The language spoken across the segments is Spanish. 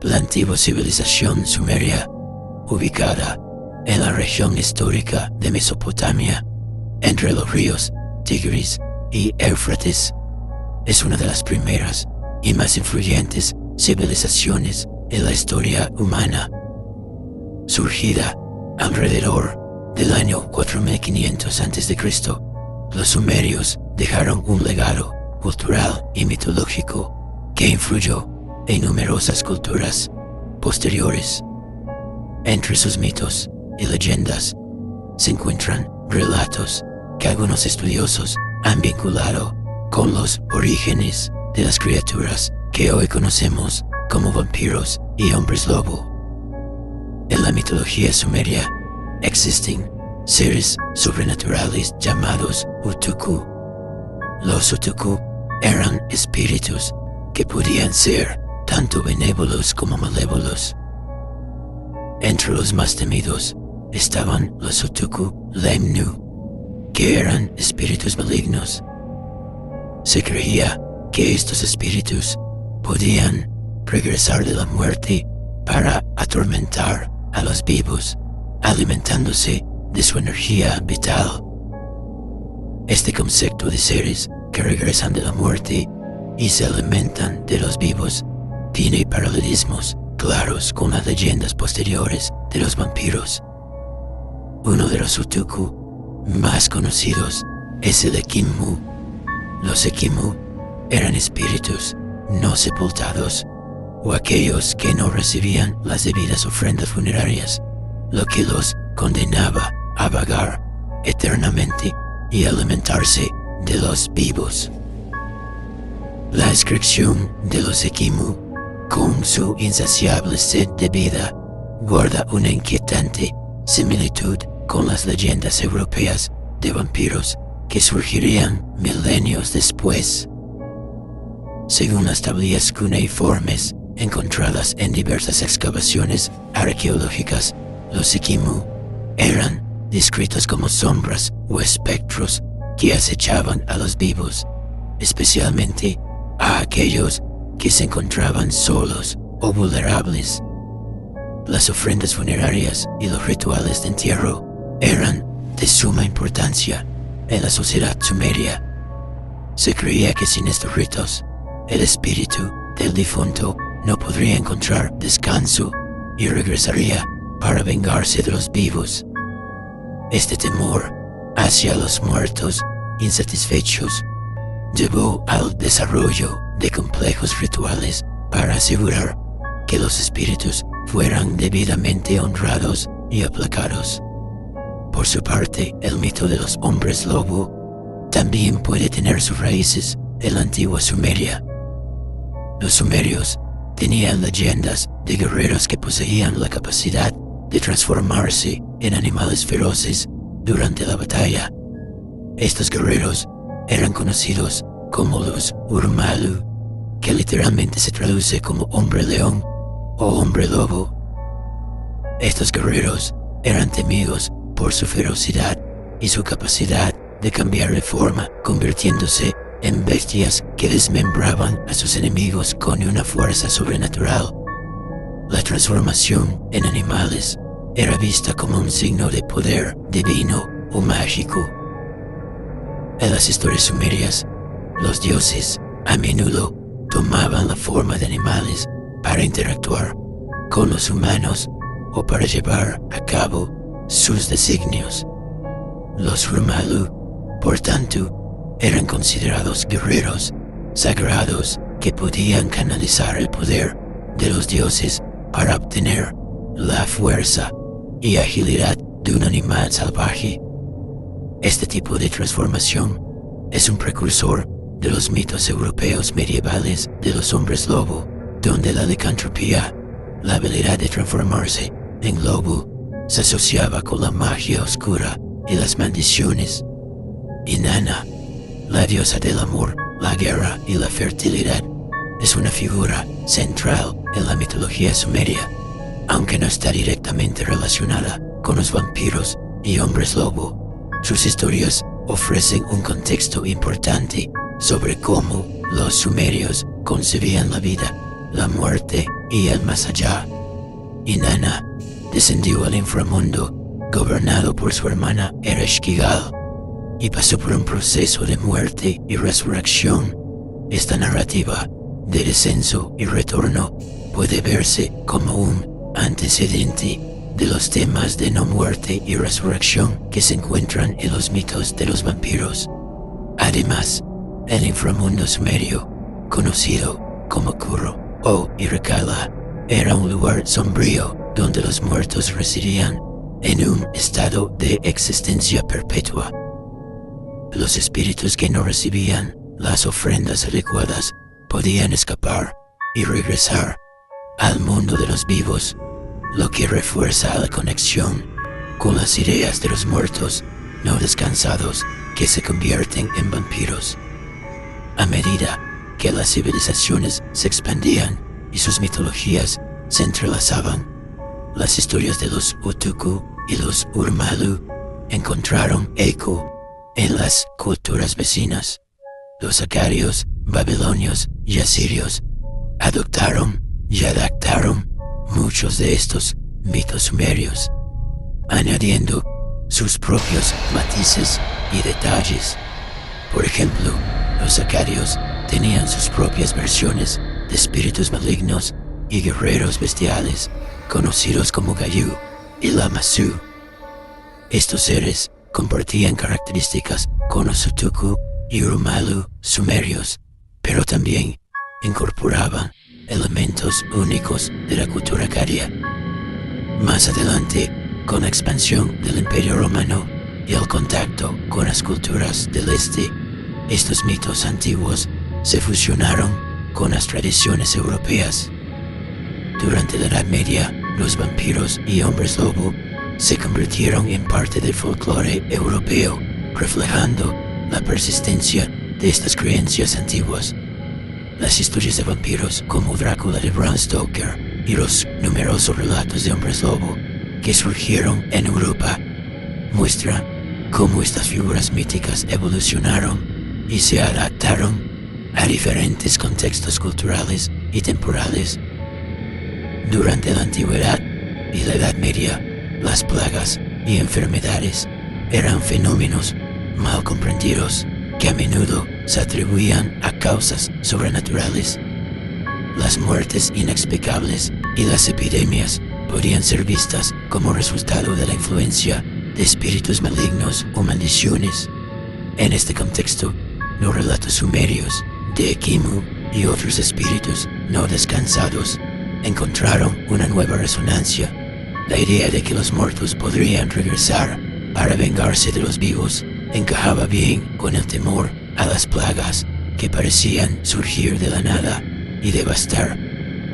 La antigua civilización sumeria, ubicada en la región histórica de Mesopotamia, entre los ríos Tigris y Éufrates, es una de las primeras y más influyentes civilizaciones en la historia humana. Surgida alrededor del año 4500 a.C., los sumerios dejaron un legado cultural y mitológico que influyó en numerosas culturas posteriores. Entre sus mitos y leyendas se encuentran relatos que algunos estudiosos han vinculado con los orígenes de las criaturas que hoy conocemos como vampiros y hombres lobo. En la mitología sumeria existen seres sobrenaturales llamados Utukku. Los Utukku eran espíritus que podían ser tanto benévolos como malévolos. Entre los más temidos estaban los Utukku Lemnu, que eran espíritus malignos. Se creía que estos espíritus podían regresar de la muerte para atormentar a los vivos, alimentándose de su energía vital. Este concepto de seres que regresan de la muerte y se alimentan de los vivos tiene paralelismos claros con las leyendas posteriores de los vampiros. Uno de los Utukku más conocidos es el Ekimmu. Los Ekimmu eran espíritus no sepultados o aquellos que no recibían las debidas ofrendas funerarias, lo que los condenaba a vagar eternamente y alimentarse de los vivos. La inscripción de los Ekimmu, con su insaciable sed de vida, guarda una inquietante similitud con las leyendas europeas de vampiros que surgirían milenios después. Según las tablillas cuneiformes encontradas en diversas excavaciones arqueológicas, los Ekimmu eran descritos como sombras o espectros que acechaban a los vivos, especialmente a aquellos que se encontraban solos o vulnerables. Las ofrendas funerarias y los rituales de entierro eran de suma importancia en la sociedad sumeria. Se creía que sin estos ritos, el espíritu del difunto no podría encontrar descanso y regresaría para vengarse de los vivos. Este temor hacia los muertos insatisfechos llevó al desarrollo de complejos rituales para asegurar que los espíritus fueran debidamente honrados y aplacados. Por su parte, el mito de los hombres lobo también puede tener sus raíces en la antigua Sumeria. Los sumerios tenían leyendas de guerreros que poseían la capacidad de transformarse en animales feroces durante la batalla. Estos guerreros eran conocidos como los Urmalu, que literalmente se traduce como hombre león o hombre lobo. Estos guerreros eran temidos por su ferocidad y su capacidad de cambiar de forma, convirtiéndose en bestias que desmembraban a sus enemigos con una fuerza sobrenatural. La transformación en animales era vista como un signo de poder divino o mágico. En las historias sumerias, los dioses a menudo tomaban la forma de animales para interactuar con los humanos o para llevar a cabo sus designios. Los Urmalu, por tanto, eran considerados guerreros sagrados que podían canalizar el poder de los dioses para obtener la fuerza y agilidad de un animal salvaje. Este tipo de transformación es un precursor de los mitos europeos medievales de los hombres lobo, donde la licantropía, la habilidad de transformarse en lobo, se asociaba con la magia oscura y las maldiciones. Inanna, la diosa del amor, la guerra y la fertilidad, es una figura central en la mitología sumeria, aunque no está directamente relacionada con los vampiros y hombres lobo. Sus historias ofrecen un contexto importante sobre cómo los sumerios concebían la vida, la muerte y el más allá. Inanna descendió al inframundo, gobernado por su hermana Ereshkigal, y pasó por un proceso de muerte y resurrección. Esta narrativa de descenso y retorno puede verse como un antecedente de los temas de no muerte y resurrección que se encuentran en los mitos de los vampiros. Además, el inframundo sumerio, conocido como Kuro o Irkalla, era un lugar sombrío donde los muertos residían en un estado de existencia perpetua. Los espíritus que no recibían las ofrendas adecuadas podían escapar y regresar al mundo de los vivos, lo que refuerza la conexión con las ideas de los muertos no descansados que se convierten en vampiros. A medida que las civilizaciones se expandían y sus mitologías se entrelazaban, las historias de los Utukku y los Urmalu encontraron eco en las culturas vecinas. Los acadios, babilonios y asirios adoptaron y adaptaron muchos de estos mitos sumerios, añadiendo sus propios matices y detalles. Por ejemplo, los acadios tenían sus propias versiones de espíritus malignos y guerreros bestiales, conocidos como Gayu y Lamassu. Estos seres compartían características con los Utukku y Urmalu sumerios, pero también incorporaban elementos únicos de la cultura acadia. Más adelante, con la expansión del Imperio Romano y el contacto con las culturas del este, estos mitos antiguos se fusionaron con las tradiciones europeas. Durante la Edad Media, los vampiros y hombres lobo se convirtieron en parte del folclore europeo, reflejando la persistencia de estas creencias antiguas. Las historias de vampiros como Drácula de Bram Stoker y los numerosos relatos de hombres lobo que surgieron en Europa muestran cómo estas figuras míticas evolucionaron y se adaptaron a diferentes contextos culturales y temporales. Durante la Antigüedad y la Edad Media, las plagas y enfermedades eran fenómenos mal comprendidos que a menudo se atribuían a causas sobrenaturales. Las muertes inexplicables y las epidemias podían ser vistas como resultado de la influencia de espíritus malignos o maldiciones. En este contexto, los relatos sumerios de Ekimu y otros espíritus no descansados encontraron una nueva resonancia. La idea de que los muertos podrían regresar para vengarse de los vivos encajaba bien con el temor a las plagas que parecían surgir de la nada y devastar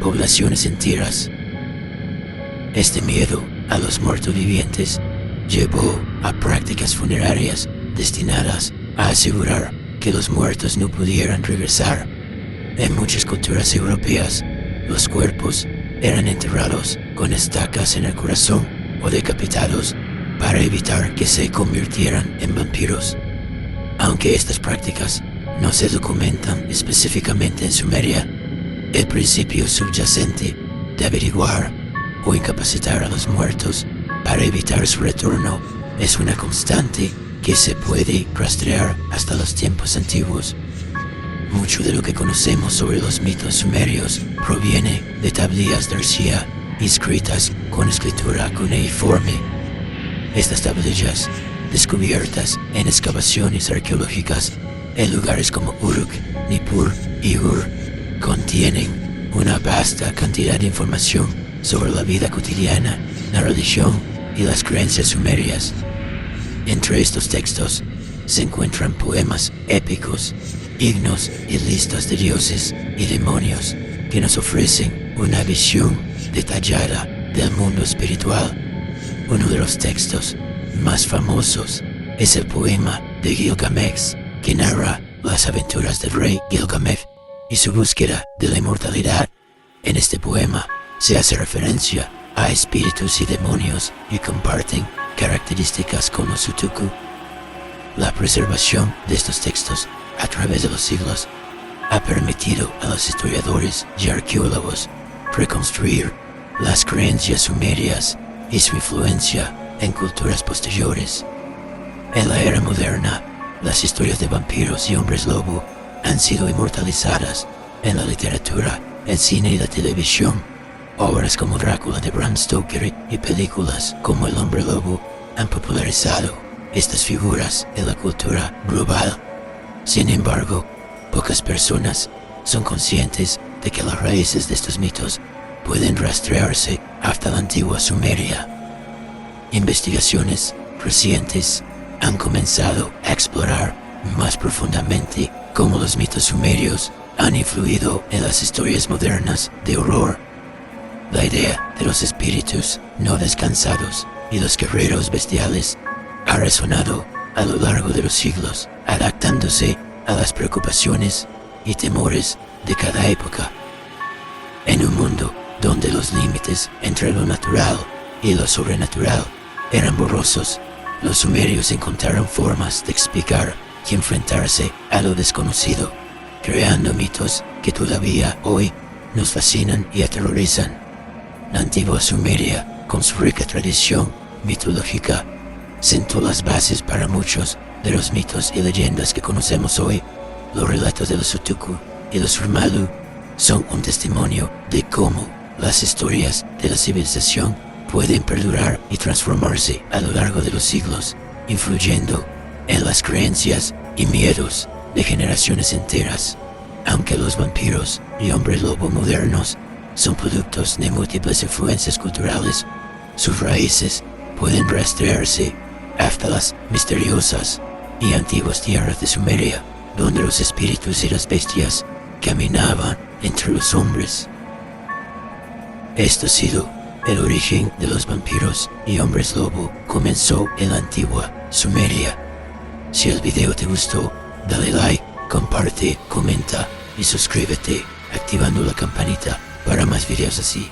poblaciones enteras. Este miedo a los muertos vivientes llevó a prácticas funerarias destinadas a asegurar que los muertos no pudieran regresar. En muchas culturas europeas, los cuerpos eran enterrados con estacas en el corazón o decapitados para evitar que se convirtieran en vampiros. Aunque estas prácticas no se documentan específicamente en Sumeria, el principio subyacente de averiguar o incapacitar a los muertos para evitar su retorno es una constante que se puede rastrear hasta los tiempos antiguos. Mucho de lo que conocemos sobre los mitos sumerios proviene de tablillas de arcilla inscritas con escritura cuneiforme. Estas tablillas, descubiertas en excavaciones arqueológicas en lugares como Uruk, Nippur y Ur, contienen una vasta cantidad de información sobre la vida cotidiana, la religión y las creencias sumerias. Entre estos textos se encuentran poemas épicos, himnos y listas de dioses y demonios que nos ofrecen una visión detallada del mundo espiritual. Uno de los textos más famosos es el poema de Gilgamesh, que narra las aventuras del rey Gilgamesh y su búsqueda de la inmortalidad. En este poema se hace referencia a espíritus y demonios que comparten características con los Utukku. La preservación de estos textos a través de los siglos ha permitido a los historiadores y arqueólogos reconstruir las creencias sumerias y su influencia en culturas posteriores. En la era moderna, las historias de vampiros y hombres lobo han sido inmortalizadas en la literatura, el cine y la televisión. Obras como Drácula de Bram Stoker y películas como El hombre lobo han popularizado estas figuras en la cultura global. Sin embargo, pocas personas son conscientes de que las raíces de estos mitos pueden rastrearse hasta la antigua Sumeria. Investigaciones recientes han comenzado a explorar más profundamente cómo los mitos sumerios han influido en las historias modernas de horror. La idea de los espíritus no descansados y los guerreros bestiales ha resonado a lo largo de los siglos, adaptándose a las preocupaciones y temores de cada época. En un mundo donde los límites entre lo natural y lo sobrenatural eran borrosos, los sumerios encontraron formas de explicar y enfrentarse a lo desconocido, creando mitos que todavía hoy nos fascinan y aterrorizan. La antigua Sumeria, con su rica tradición mitológica, sentó las bases para muchos de los mitos y leyendas que conocemos hoy. Los relatos de los Utukku y los Urmalu son un testimonio de cómo las historias de la civilización pueden perdurar y transformarse a lo largo de los siglos, influyendo en las creencias y miedos de generaciones enteras. Aunque los vampiros y hombres lobo modernos son productos de múltiples influencias culturales, sus raíces pueden rastrearse hasta las misteriosas y antiguas tierras de Sumeria, donde los espíritus y las bestias caminaban entre los hombres. Esto ha sido el origen de los vampiros y hombres lobo. Comenzó en la antigua Sumeria. Si el video te gustó, dale like, comparte, comenta y suscríbete activando la campanita para más videos así.